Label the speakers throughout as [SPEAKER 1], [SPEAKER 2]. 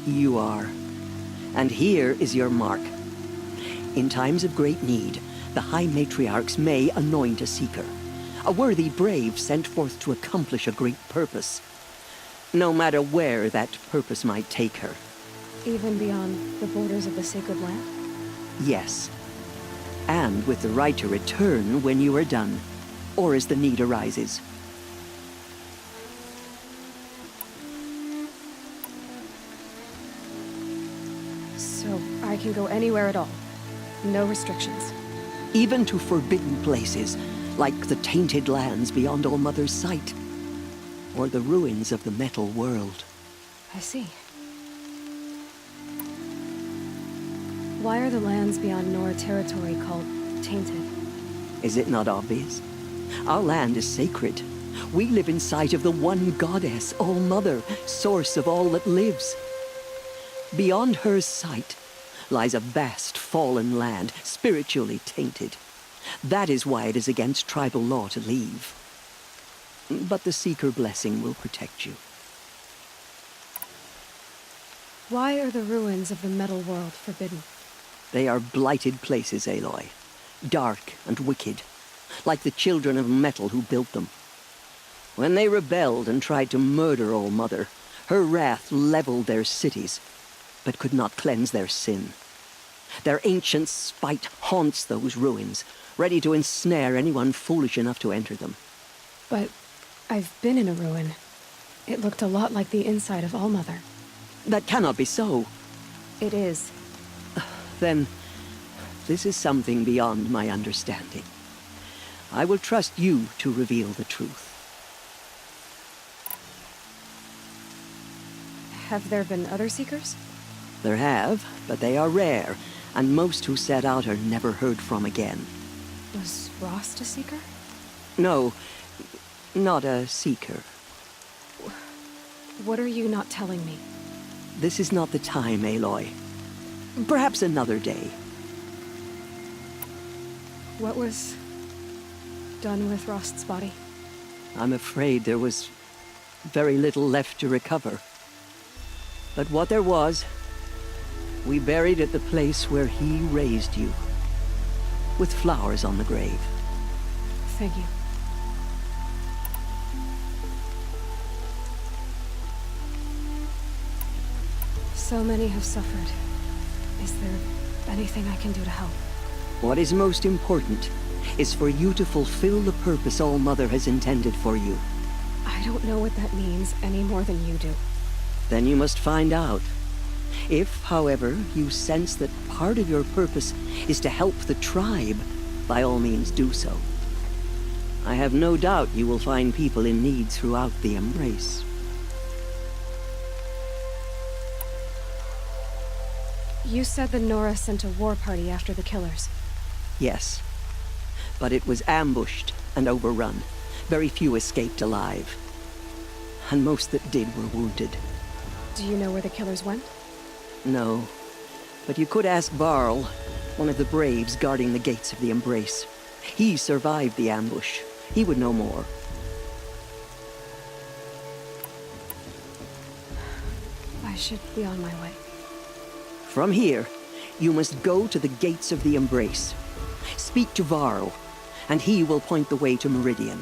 [SPEAKER 1] You are. And here is your mark. In times of great need, the High Matriarchs may anoint a seeker, a worthy brave sent forth to accomplish a great purpose, no matter where that purpose might take her.
[SPEAKER 2] Even beyond the borders of the Sacred Land?
[SPEAKER 1] Yes. And with the right to return when you are done, or as the need arises.
[SPEAKER 2] So, I can go anywhere at all? No restrictions?
[SPEAKER 1] Even to forbidden places, like the tainted lands beyond All-Mother's sight, or the ruins of the Metal World.
[SPEAKER 2] I see. Why are the lands beyond Nora territory called tainted?
[SPEAKER 1] Is it not obvious? Our land is sacred. We live in sight of the one goddess, All-Mother, source of all that lives. Beyond her sight lies a vast fallen land, spiritually tainted. That is why it is against tribal law to leave. But the Seeker blessing will protect you.
[SPEAKER 2] Why are the ruins of the Metal World forbidden?
[SPEAKER 1] They are blighted places, Aloy. Dark and wicked, like the children of metal who built them. When they rebelled and tried to murder All-Mother, her wrath leveled their cities, but could not cleanse their sin. Their ancient spite haunts those ruins, ready to ensnare anyone foolish enough to enter them.
[SPEAKER 2] But I've been in a ruin. It looked a lot like the inside of All-Mother.
[SPEAKER 1] That cannot be so.
[SPEAKER 2] It is.
[SPEAKER 1] Then, this is something beyond my understanding. I will trust you to reveal the truth.
[SPEAKER 2] Have there been other Seekers?
[SPEAKER 1] There have, but they are rare, and most who set out are never heard from again.
[SPEAKER 2] Was Rost a Seeker?
[SPEAKER 1] No, not a Seeker.
[SPEAKER 2] What are you not telling me?
[SPEAKER 1] This is not the time, Aloy. Perhaps another day.
[SPEAKER 2] What was done with Rost's body?
[SPEAKER 1] I'm afraid there was very little left to recover. But what there was, we buried at the place where he raised you, with flowers on the grave.
[SPEAKER 2] Thank you. So many have suffered. Is there anything I can do to help?
[SPEAKER 1] What is most important is for you to fulfill the purpose All-Mother has intended for you.
[SPEAKER 2] I don't know what that means any more than you do.
[SPEAKER 1] Then you must find out. If, however, you sense that part of your purpose is to help the tribe, by all means do so. I have no doubt you will find people in need throughout the Embrace.
[SPEAKER 2] You said the Nora sent a war party after the killers.
[SPEAKER 1] Yes. But it was ambushed and overrun. Very few escaped alive. And most that did were wounded.
[SPEAKER 2] Do you know where the killers went?
[SPEAKER 1] No. But you could ask Varl, one of the braves guarding the gates of the Embrace. He survived the ambush. He would know more.
[SPEAKER 2] I should be on my way.
[SPEAKER 1] From here, you must go to the gates of the Embrace. Speak to Varl, and he will point the way to Meridian.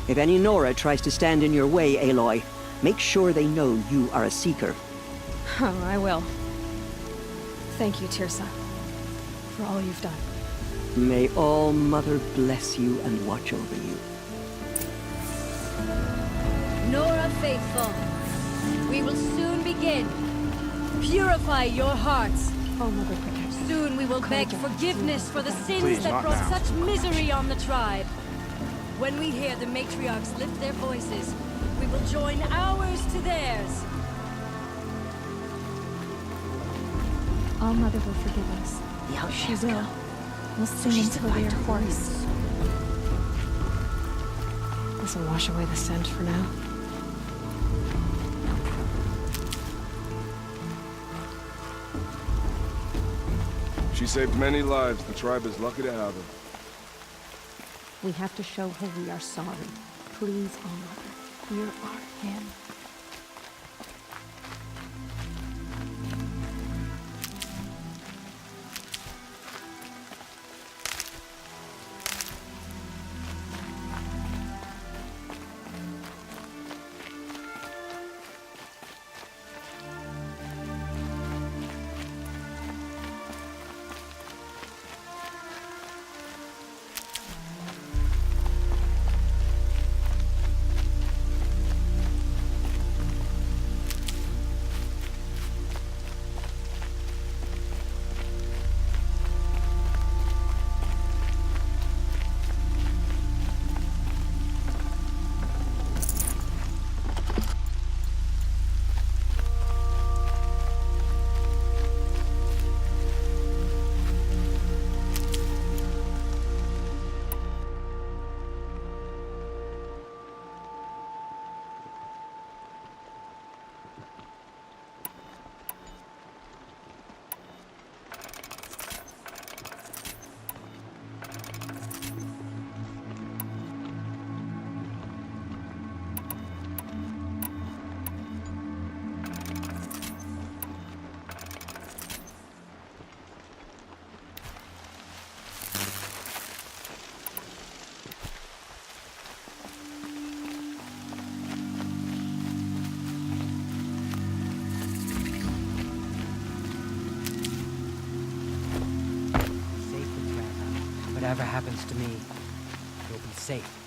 [SPEAKER 1] If any Nora tries to stand in your way, Aloy, make sure they know you are a Seeker.
[SPEAKER 2] Oh, I will. Thank you, Teersa, for all you've done.
[SPEAKER 1] May All-Mother bless you and watch over you.
[SPEAKER 3] Nora Faithful, we will soon begin. Purify your hearts.
[SPEAKER 2] All-Mother protect.
[SPEAKER 3] Soon we will beg forgiveness for the sins that brought such misery on the tribe. When we hear the matriarchs lift their voices, we will join ours to theirs.
[SPEAKER 4] All-Mother will forgive us. She will. We'll sing until we are hoarse.
[SPEAKER 2] This will wash away the scent for now.
[SPEAKER 5] She saved many lives. The tribe is lucky to have her.
[SPEAKER 4] We have to show her we are sorry. Please, All-Mother, hear our hand.
[SPEAKER 6] whatever happens to me, you'll be safe.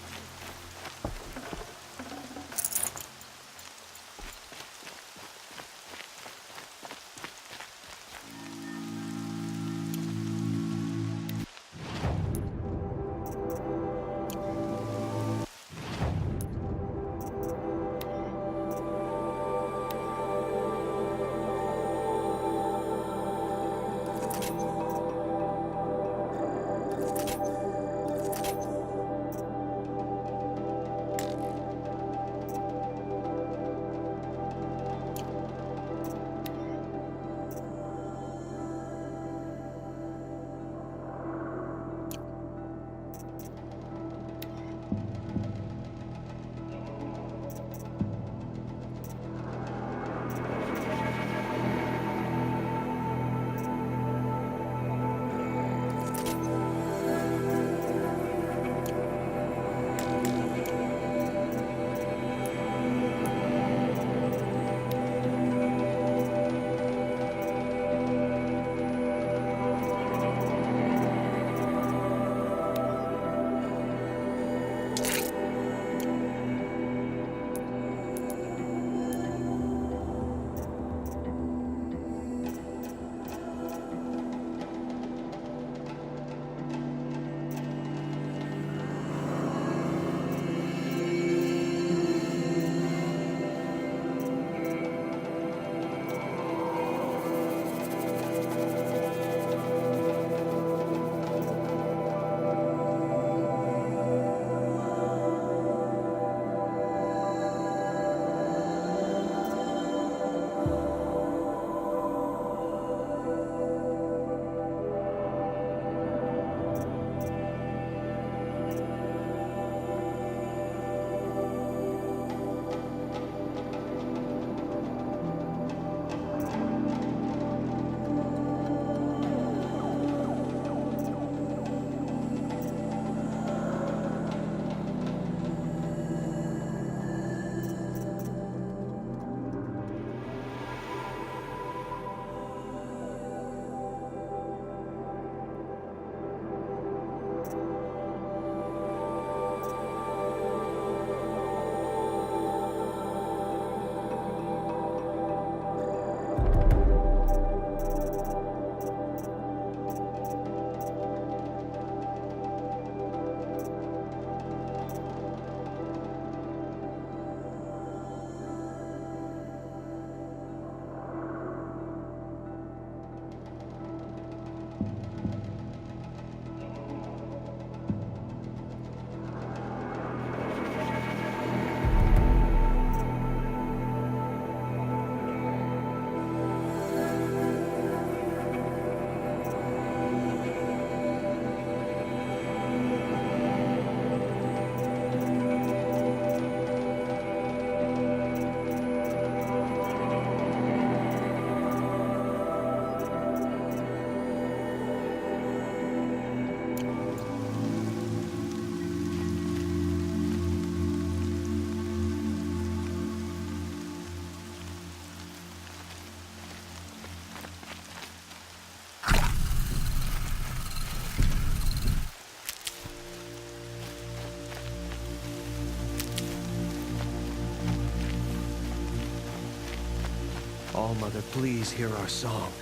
[SPEAKER 7] All-Mother, please hear our song.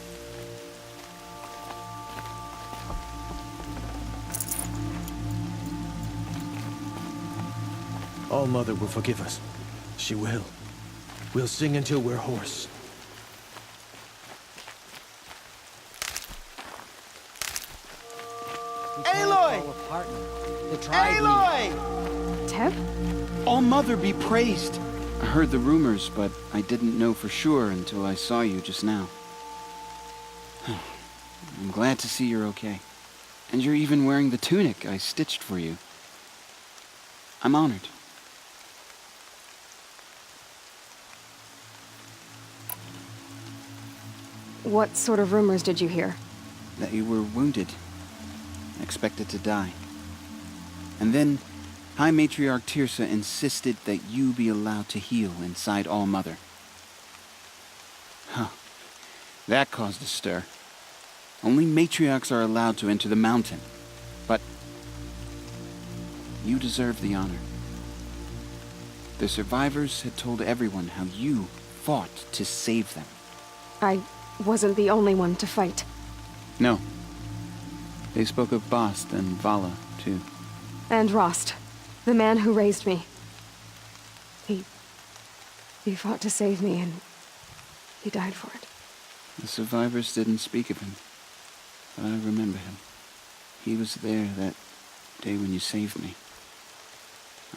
[SPEAKER 7] All-Mother will forgive us. She will. We'll sing until we're hoarse.
[SPEAKER 8] Aloy! Aloy!
[SPEAKER 2] Teb?
[SPEAKER 9] All-Mother be praised! I heard the rumors, but I didn't know for sure until I saw you just now. I'm glad to see you're okay. And you're even wearing the tunic I stitched for you. I'm honored.
[SPEAKER 2] What sort of rumors did you hear?
[SPEAKER 9] That you were wounded. Expected to die. And then, High Matriarch Teersa insisted that you be allowed to heal inside All-Mother. Huh. That caused a stir. Only matriarchs are allowed to enter the mountain. But You deserve the honor. The survivors had told everyone how you fought to save them.
[SPEAKER 2] I wasn't the only one to fight.
[SPEAKER 9] No. They spoke of Bast and Vala, too.
[SPEAKER 2] And Rost, the man who raised me. He fought to save me, and he died for it.
[SPEAKER 9] The survivors didn't speak of him, but I remember him. He was there that day when you saved me.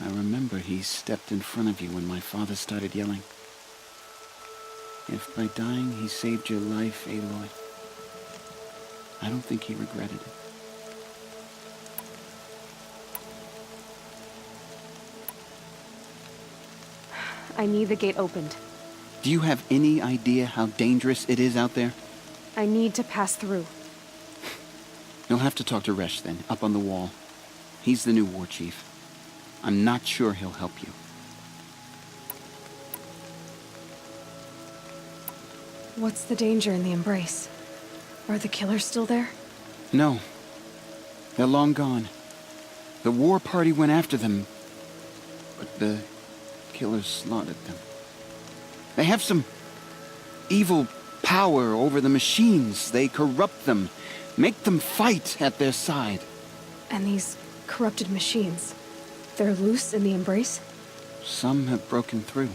[SPEAKER 9] I remember he stepped in front of you when my father started yelling. If by dying he saved your life, Aloy, I don't think he regretted it.
[SPEAKER 2] I need the gate opened.
[SPEAKER 9] Do you have any idea how dangerous it is out there?
[SPEAKER 2] I need to pass through.
[SPEAKER 9] You'll have to talk to Resh then, up on the wall. He's the new war chief. I'm not sure he'll help you.
[SPEAKER 2] What's the danger in the Embrace? Are the killers still there?
[SPEAKER 9] No. They're long gone. The war party went after them, but the killers slaughtered them. They have some evil power over the machines. They corrupt them, make them fight at their side.
[SPEAKER 2] And these corrupted machines, they're loose in the Embrace?
[SPEAKER 9] Some have broken through.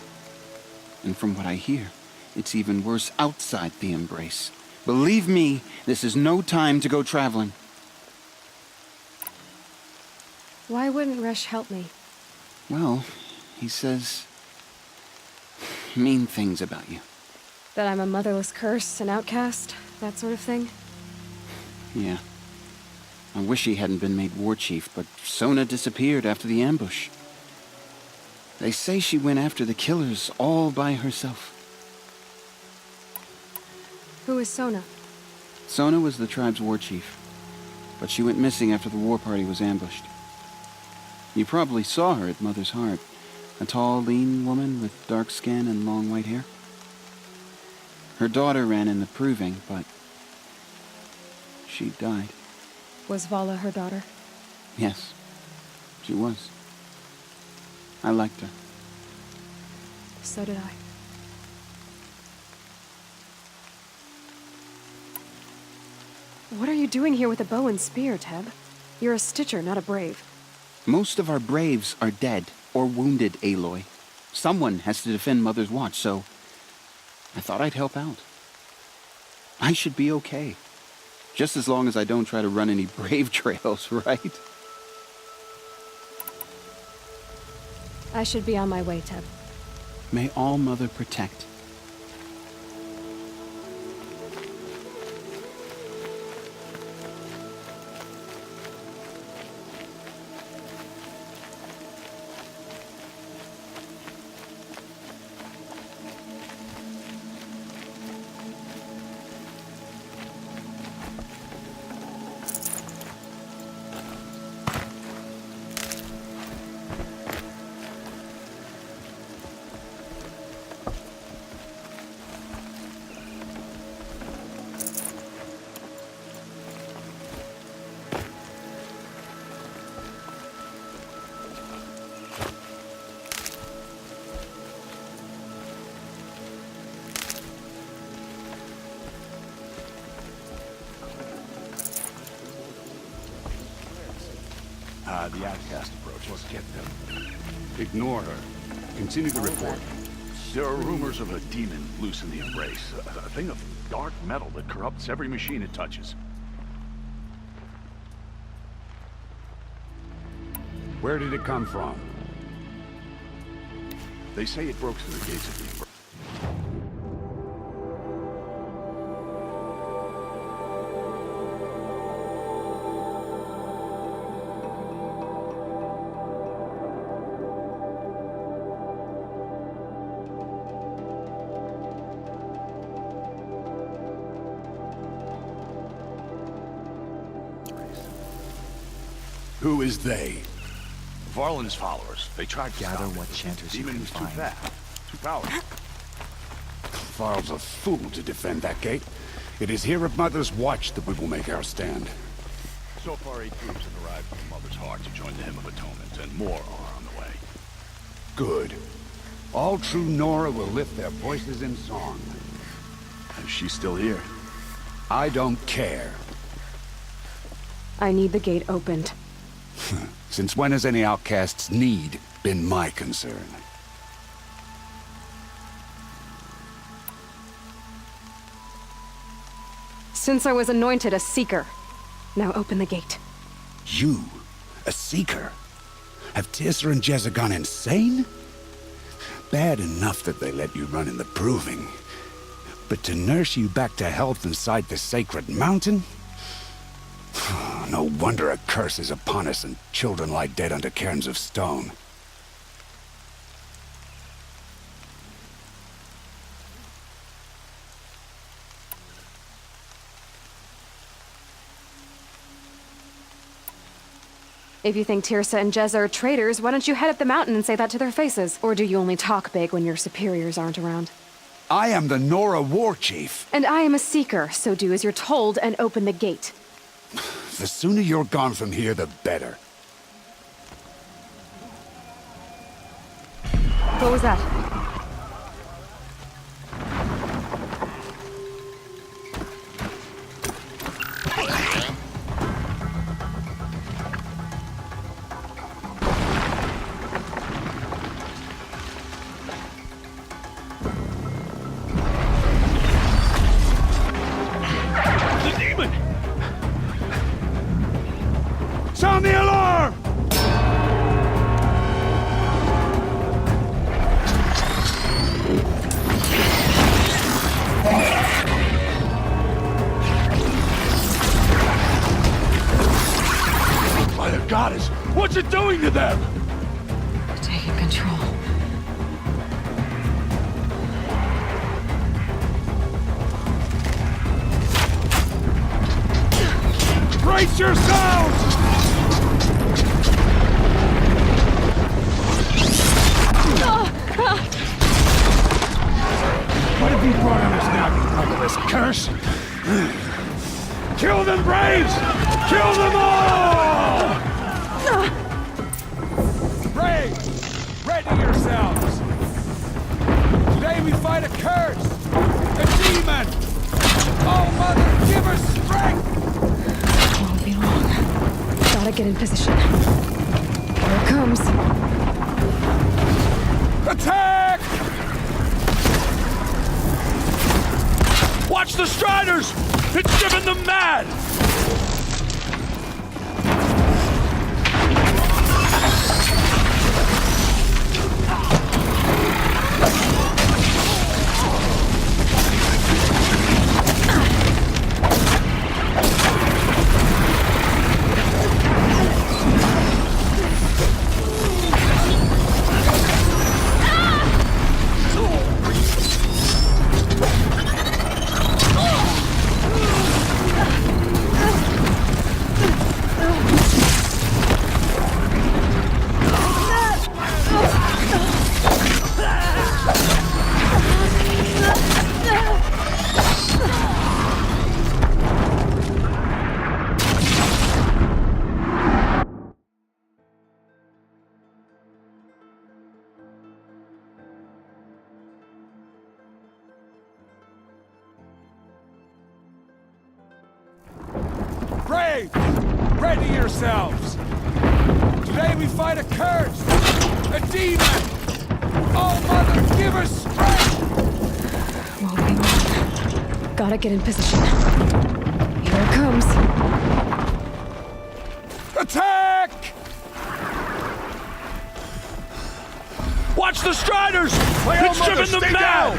[SPEAKER 9] And from what I hear, it's even worse outside the Embrace. Believe me, this is no time to go traveling.
[SPEAKER 2] Why wouldn't Resh help me?
[SPEAKER 9] Well, he says mean things about you.
[SPEAKER 2] That I'm a motherless curse, an outcast, that sort of thing?
[SPEAKER 9] Yeah. I wish he hadn't been made war chief, but Sona disappeared after the ambush. They say she went after the killers all by herself.
[SPEAKER 2] Who is Sona?
[SPEAKER 9] Sona was the tribe's war chief, but she went missing after the war party was ambushed. You probably saw her at Mother's Heart. A tall, lean woman with dark skin and long white hair. Her daughter ran in the proving, but she died.
[SPEAKER 2] Was Vala her daughter?
[SPEAKER 9] Yes, she was. I liked her.
[SPEAKER 2] So did I. What are you doing here with a bow and spear, Teb? You're a Stitcher, not a Brave.
[SPEAKER 9] Most of our braves are dead or wounded, Aloy. Someone has to defend Mother's Watch, so I thought I'd help out. I should be okay. Just as long as I don't try to run any brave trails, right?
[SPEAKER 2] I should be on my way, Teb.
[SPEAKER 9] May All Mother protect.
[SPEAKER 8] The outcast approaches. Get them. Ignore her. Continue the report. There are rumors of a demon loose in the Embrace. A thing of dark metal that corrupts every machine it touches. Where did it come from? They say it broke through the gates of the Embrace. Who is they? Varlin's followers. They tried to
[SPEAKER 10] Gather
[SPEAKER 8] stop
[SPEAKER 10] what
[SPEAKER 8] it.
[SPEAKER 10] chanters you can
[SPEAKER 8] Demon's too
[SPEAKER 10] find.
[SPEAKER 8] fast, too powerful.
[SPEAKER 11] Varl's a fool to defend that gate. It is here at Mother's Watch that we will make our stand.
[SPEAKER 8] So far, 8 troops have arrived from Mother's Heart to join the Hymn of Atonement, and more are on the way.
[SPEAKER 11] Good. All true Nora will lift their voices in song.
[SPEAKER 8] And she's still here.
[SPEAKER 11] I don't care.
[SPEAKER 2] I need the gate opened.
[SPEAKER 11] Since when has any outcast's need been my concern?
[SPEAKER 2] Since I was anointed a Seeker. Now open the gate.
[SPEAKER 11] You? A Seeker? Have Teersa and Jezza gone insane? Bad enough that they let you run in the Proving. But to nurse you back to health inside the sacred mountain? No wonder a curse is upon us and children lie dead under cairns of stone.
[SPEAKER 2] If you think Teersa and Jezza are traitors, why don't you head up the mountain and say that to their faces? Or do you only talk big when your superiors aren't around?
[SPEAKER 11] I am the Nora War Chief.
[SPEAKER 2] And I am a Seeker, so do as you're told and open the gate.
[SPEAKER 11] The sooner you're gone from here, the better.
[SPEAKER 2] What was that?
[SPEAKER 11] Sound the alarm!
[SPEAKER 8] By the goddess, what's it doing to them?
[SPEAKER 2] Taking control.
[SPEAKER 11] Brace yourselves! What have you brought on us now, you motherless curse? Kill them, Braves! Kill them all! Braves, ready yourselves! Today we fight a curse! A demon! Oh, Mother, give us strength!
[SPEAKER 2] Won't be long. Gotta get in position. Here it comes.
[SPEAKER 11] Attack!
[SPEAKER 8] Watch the Striders! It's driven them mad!
[SPEAKER 11] Brave! Ready yourselves! Today we fight a curse! A demon! Oh, Mother, give us strength!
[SPEAKER 2] Won't be long. Gotta get in position. Here it comes.
[SPEAKER 11] Attack!
[SPEAKER 8] Watch the Striders! It's driven them mad!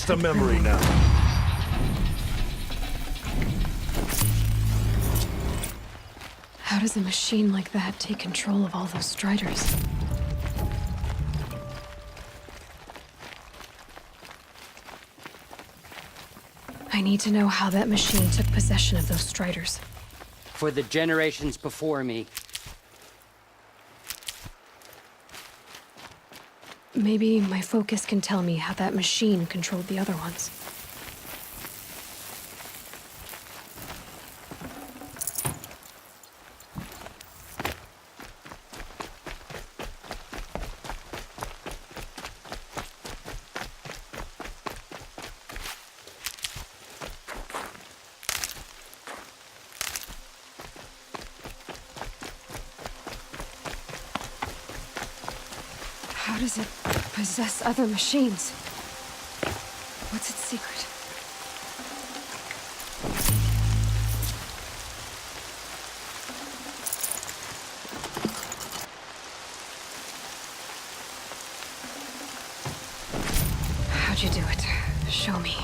[SPEAKER 7] just a memory now.
[SPEAKER 2] How does a machine like that take control of all those Striders? I need to know how that machine took possession of those Striders.
[SPEAKER 6] For the generations before me.
[SPEAKER 2] Maybe my focus can tell me how that machine controlled the other ones. How does it possess other machines? What's its secret? How'd you do it? Show me.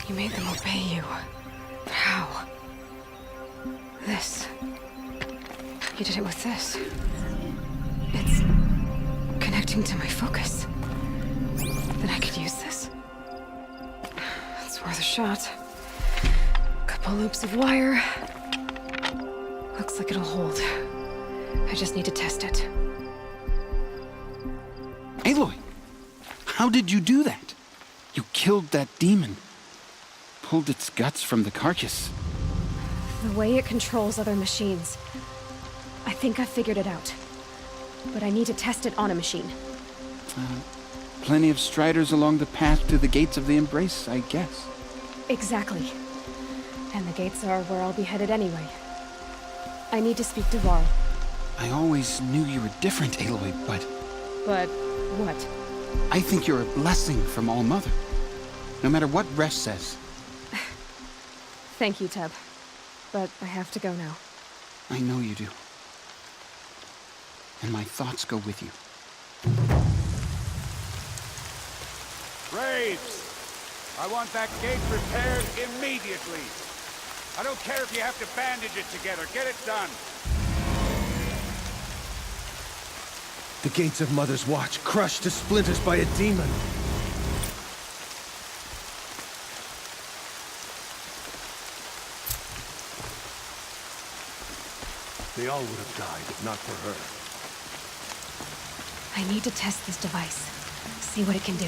[SPEAKER 2] You made them obey you. How? This. You did it with this. It's connecting to my focus. Then I could use this. It's worth a shot. Couple loops of wire. Looks like it'll hold. I just need to test it.
[SPEAKER 9] Aloy! How did you do that? You killed that demon. Pulled its guts from the carcass.
[SPEAKER 2] The way it controls other machines. I think I figured it out. But I need to test it on a machine.
[SPEAKER 9] Plenty of Striders along the path to the gates of the Embrace, I guess.
[SPEAKER 2] Exactly. And the gates are where I'll be headed anyway. I need to speak to Varl.
[SPEAKER 9] I always knew you were different, Aloy, but
[SPEAKER 2] But what?
[SPEAKER 9] I think you're a blessing from All-Mother. No matter what Resh says.
[SPEAKER 2] Thank you, Teb. But I have to go now.
[SPEAKER 9] I know you do. And my thoughts go with you.
[SPEAKER 8] Graves! I want that gate repaired immediately. I don't care if you have to bandage it together. Get it done.
[SPEAKER 7] The gates of Mother's Watch, crushed to splinters by a demon. They all would have died if not for her.
[SPEAKER 2] I need to test this device. See what it can do.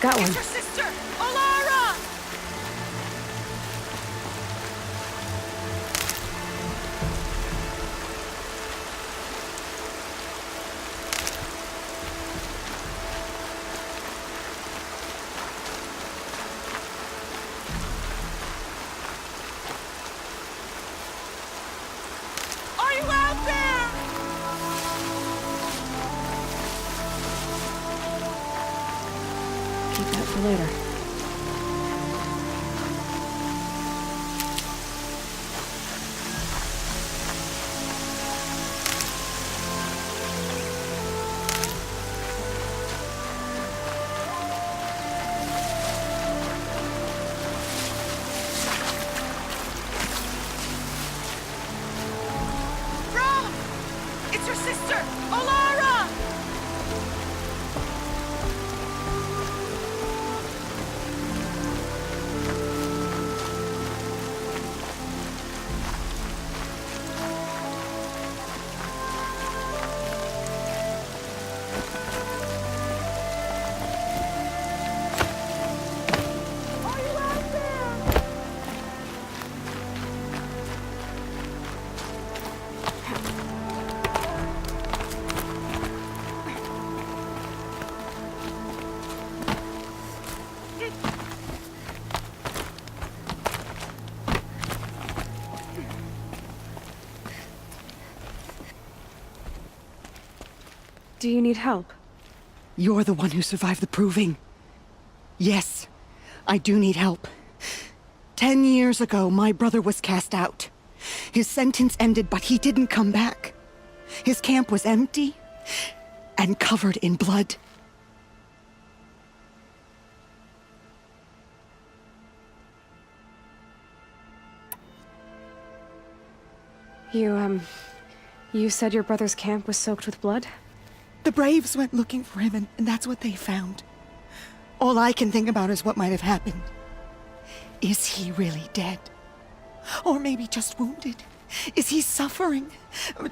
[SPEAKER 2] got one.
[SPEAKER 3] It's your sister, Olara! Are you out there?
[SPEAKER 2] Keep that for later.
[SPEAKER 3] Rom! It's your sister, Olara! Are you out there?
[SPEAKER 2] Do you need help?
[SPEAKER 1] You're the one who survived the proving. Yes, I do need help. 10 years ago, my brother was cast out. His sentence ended, but he didn't come back. His camp was empty and covered in blood.
[SPEAKER 2] You said your brother's camp was soaked with blood?
[SPEAKER 1] The Braves went looking for him, and that's what they found. All I can think about is what might have happened. Is he really dead? Or maybe just wounded? Is he suffering?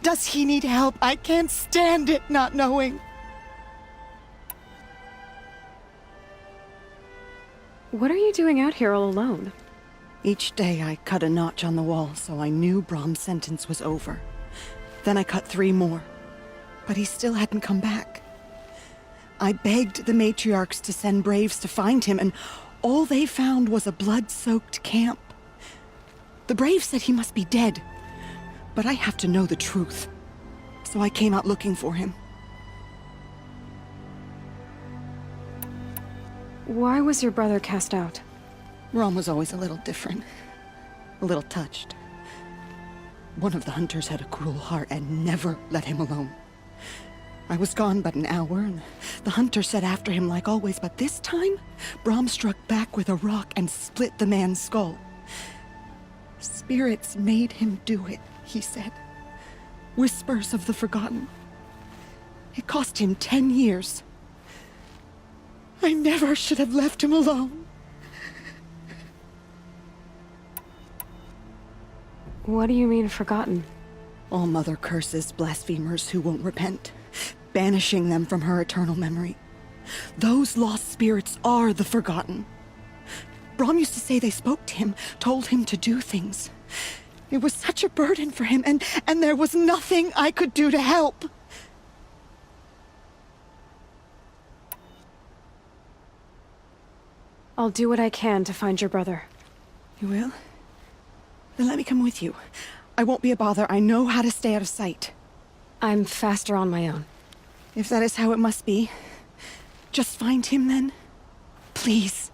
[SPEAKER 1] Does he need help? I can't stand it not knowing.
[SPEAKER 2] What are you doing out here all alone?
[SPEAKER 1] Each day I cut a notch on the wall so I knew Brom's sentence was over. Then I cut 3 more. But he still hadn't come back. I begged the matriarchs to send Braves to find him, and all they found was a blood-soaked camp. The Braves said he must be dead, but I have to know the truth. So I came out looking for him.
[SPEAKER 2] Why was your brother cast out?
[SPEAKER 1] Brom was always a little different. A little touched. One of the hunters had a cruel heart and never let him alone. I was gone but an hour, and the hunter set after him like always, but this time, Brom struck back with a rock and split the man's skull. Spirits made him do it, he said. Whispers of the forgotten. It cost him 10 years. I never should have left him alone.
[SPEAKER 2] What do you mean, forgotten?
[SPEAKER 1] All Mother curses blasphemers who won't repent, banishing them from her eternal memory. Those lost spirits are the forgotten. Brom used to say they spoke to him, told him to do things. It was such a burden for him, and there was nothing I could do to help.
[SPEAKER 2] I'll do what I can to find your brother.
[SPEAKER 1] You will? Then let me come with you. I won't be a bother. I know how to stay out of sight.
[SPEAKER 2] I'm faster on my own.
[SPEAKER 1] If that is how it must be, just find him then. Please.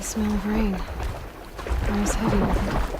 [SPEAKER 2] smell of rain. I was heavy with it.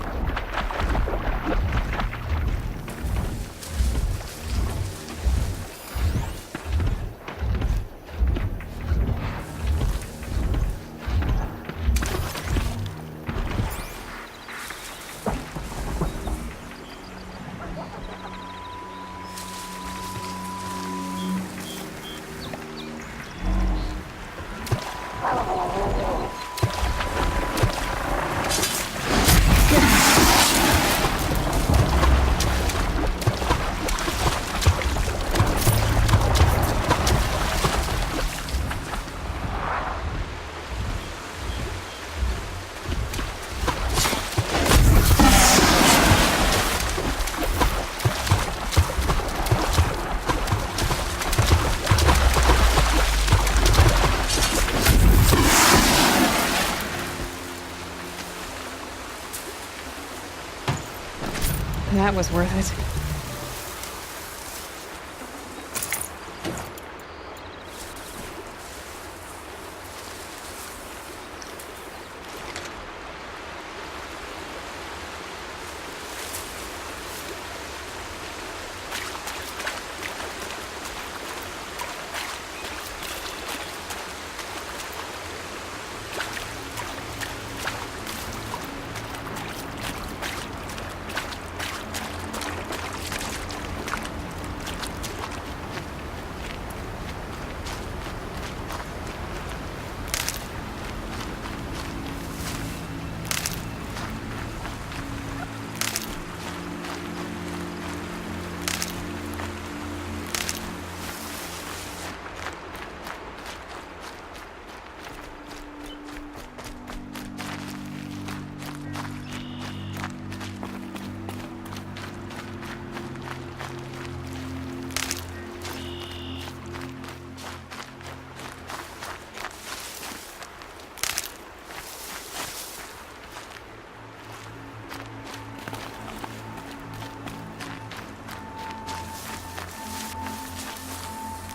[SPEAKER 2] That was worth it.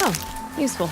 [SPEAKER 2] Oh, useful.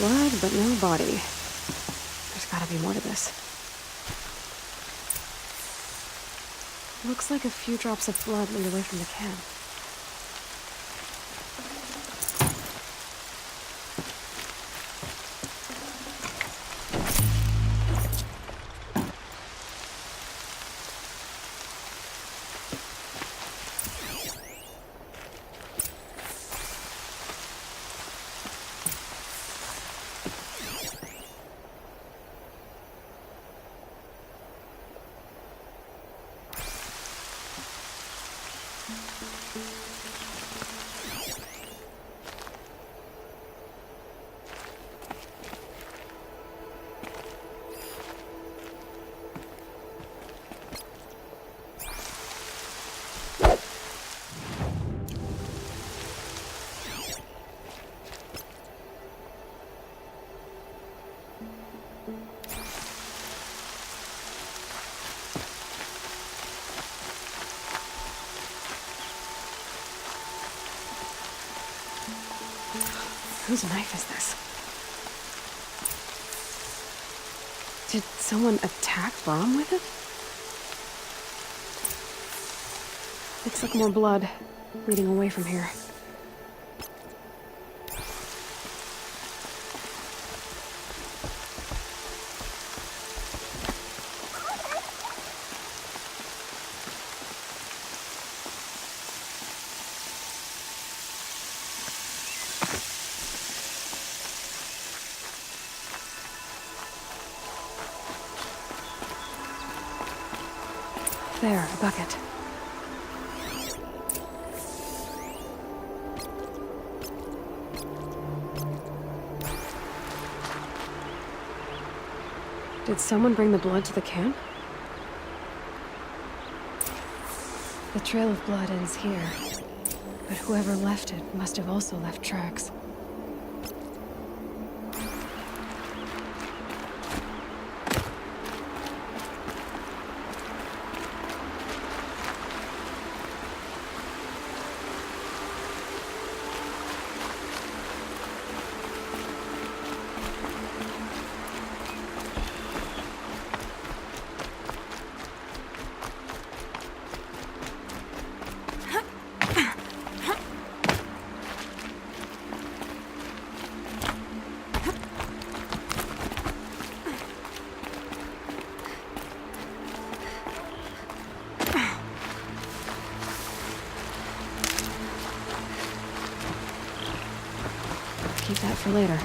[SPEAKER 2] Blood, but no body. There's gotta be more to this. Looks like a few drops of blood lead away from the can. Whose knife is this? Did someone attack Brom with it? Looks like more blood leading away from here. There, a bucket. Did someone bring the blood to the camp? The trail of blood ends here, but whoever left it must have also left tracks. Keep that for later.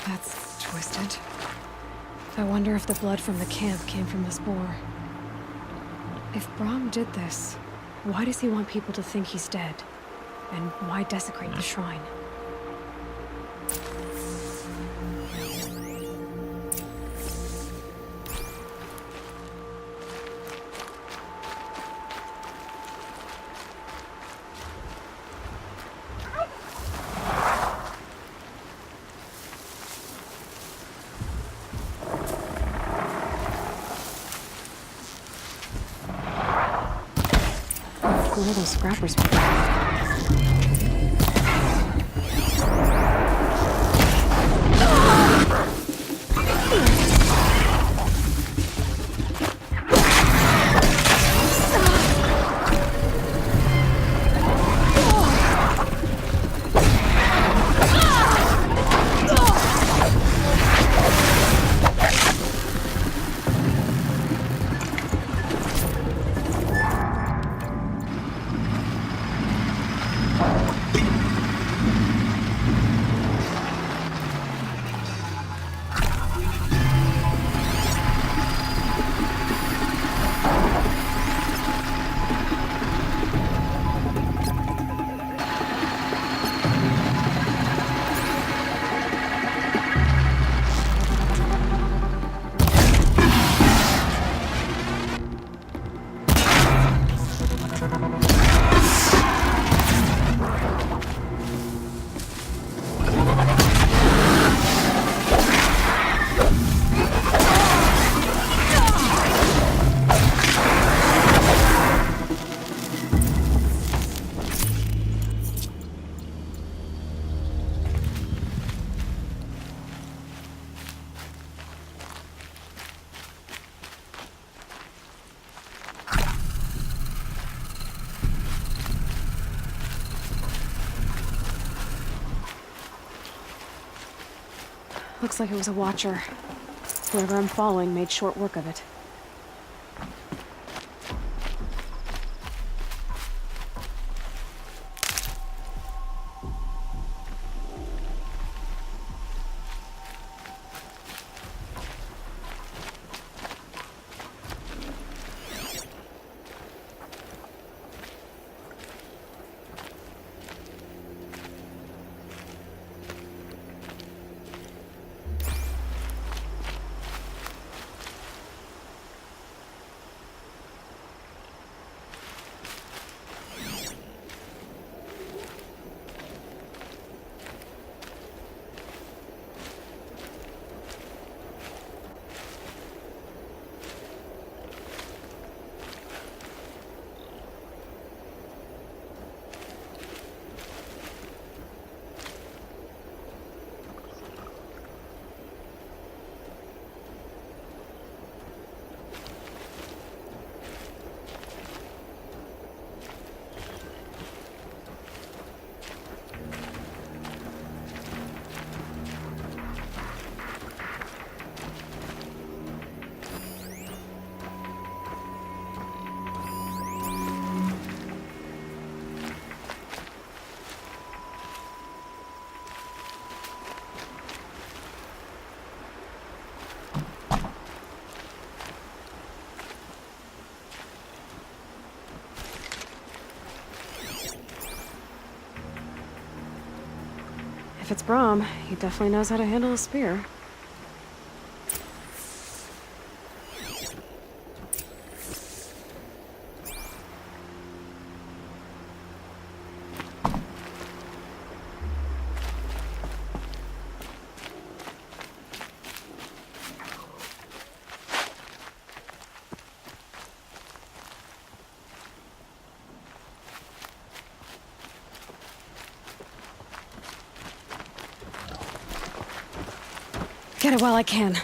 [SPEAKER 2] That's twisted. I wonder if the blood from the camp came from this boar. If Brahm did this, why does he want people to think he's dead? And why desecrate the shrine? Who are those scrappers? Looks like it was a watcher. Whoever I'm following made short work of it. If it's Brahm, he definitely knows how to handle a spear. Get it while I can.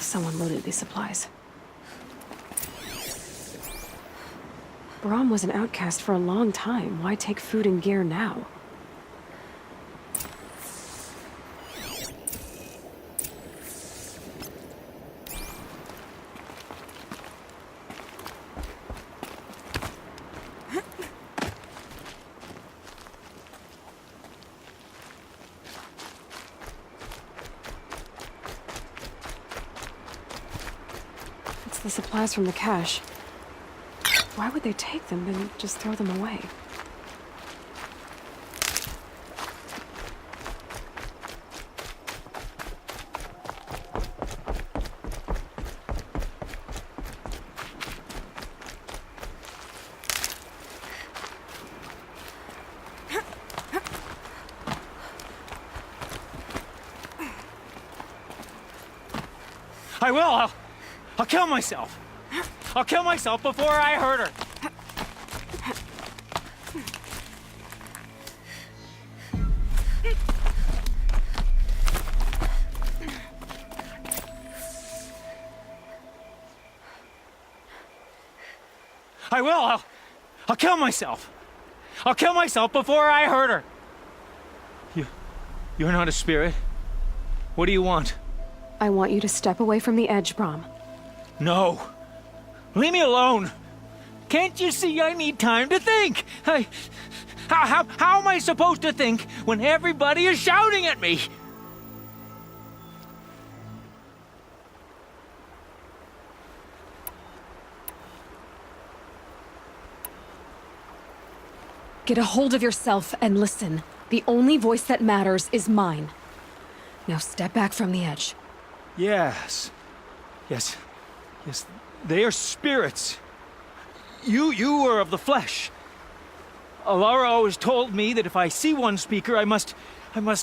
[SPEAKER 2] Someone loaded these supplies. Brahm was an outcast for a long time. Why take food and gear now? The supplies from the cache. Why would they take them and just throw them away?
[SPEAKER 10] I will! I'll kill myself! I'll kill myself before I hurt her! I will! I'll kill myself! I'll kill myself before I hurt her! You're not a spirit. What do you want?
[SPEAKER 2] I want you to step away from the edge, Brahm.
[SPEAKER 10] No. Leave me alone. Can't you see I need time to think? How am I supposed to think when everybody is shouting at me?
[SPEAKER 2] Get a hold of yourself and listen. The only voice that matters is mine. Now step back from the edge.
[SPEAKER 10] Yes. They are spirits. You are of the flesh. Alara always told me that if I see one speaker, I must ignore